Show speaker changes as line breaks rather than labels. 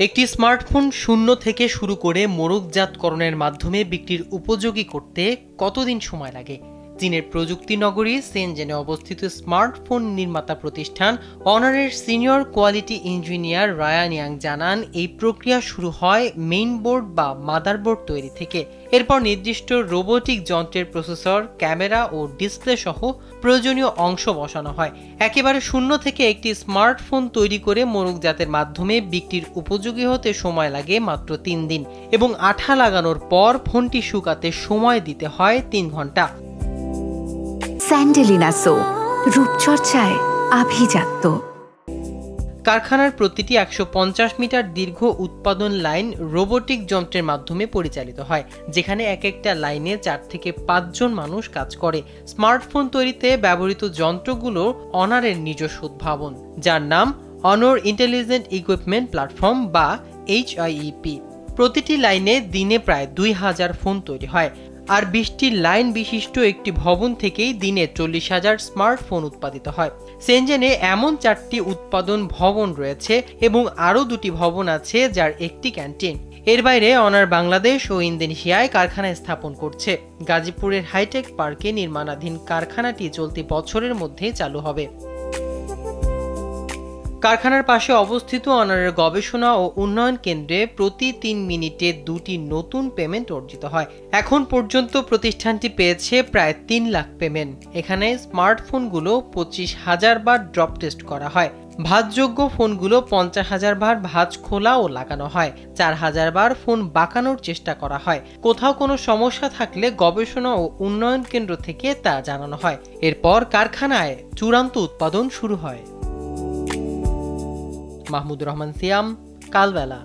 একটি স্মার্টফোন শূন্য থেকে শুরু করে মোড়কজাতকরণের মাধ্যমে বিক্রির উপযোগী করতে কতদিন সময় লাগে? চীনের প্রযুক্তি নগরী শেনজেনে অবস্থিত স্মার্টফোন নির্মাতা প্রতিষ্ঠান অনারের senior quality engineer Ryan Young জানান, এই প্রক্রিয়া শুরু হয় মেইনবোর্ড বা মাদারবোর্ড তৈরি থেকে। এরপর নির্দিষ্ট রোবোটিক যন্ত্রের প্রসেসর, ক্যামেরা ও ডিসপ্লে সহ প্রয়োজনীয় অংশ বসানো হয়। একেবারে শূন্য থেকে একটি স্মার্টফোন তৈরি করে মোড়কজাতের মাধ্যমে বিক্রির উপযোগী হতে সময় লাগে মাত্র 3 দিন এবং আঠা লাগানোর পর ফোনটি শুকাতে সময় দিতে হয় 3 ঘন্টা।
স্যান্ডেলিনা সো, রূপচর্চায় আভিজাত্য।
কারখানার প্রতিটি 150 মিটার দীর্ঘ উৎপাদন লাইন রোবোটিক যন্ত্রের মাধ্যমে পরিচালিত হয়, যেখানে এক একটা লাইনে 4 থেকে 5 জন মানুষ কাজ করে। স্মার্টফোন তৈরিতে ব্যবহৃত যন্ত্রগুলো অনারের নিজস্ব উদ্ভাবন, যার নাম অনর ইন্টেলিজেন্ট ইকুইপমেন্ট প্ল্যাটফর্ম বা HIEP। প্রতিটি লাইনে দিনে প্রায় 2000 ফোন তৈরি হয়, আর 20টি লাইন বিশিষ্ট একটি ভবন থেকেই দিনে 40,000 স্মার্টফোন উৎপাদিত হয়। শেনজেনে এমন 4টি উৎপাদন ভবন রয়েছে এবং আরও 2টি ভবন আছে, যার একটি ক্যান্টিন। এর বাইরে অনার বাংলাদেশ ও ইন্দোনেশিয়ায় কারখানা স্থাপন করছে। গাজীপুরের হাইটেক পার্কে নির্মাণাধীন কারখানাটি চলতি বছরের মধ্যেই চালু হবে। কারখানার পাশে অবস্থিত অনারের গবেষণা ও উন্নয়ন কেন্দ্রে প্রতি 3 মিনিটে 2টি নতুন পেমেন্ট অর্জিত হয়। এখন পর্যন্ত প্রতিষ্ঠানটি পেয়েছে প্রায় 3 লাখ পেমেন্ট। এখানে স্মার্টফোনগুলো 25,000 বার ড্রপ টেস্ট করা হয়। ভাঁজযোগ্য ফোনগুলো 50,000 বার ভাঁজ খোলা ও লাগানো হয়। 4,000 বার ফোন বাঁকানোর চেষ্টা করা হয়। কোথাও কোনো সমস্যা থাকলে গবেষণা ও উন্নয়ন কেন্দ্র থেকে তা জানানো হয়। এরপর কারখানায় চূড়ান্ত উৎপাদন শুরু হয়। মাহমুদুর রহমান সিয়াম, কালবেলা।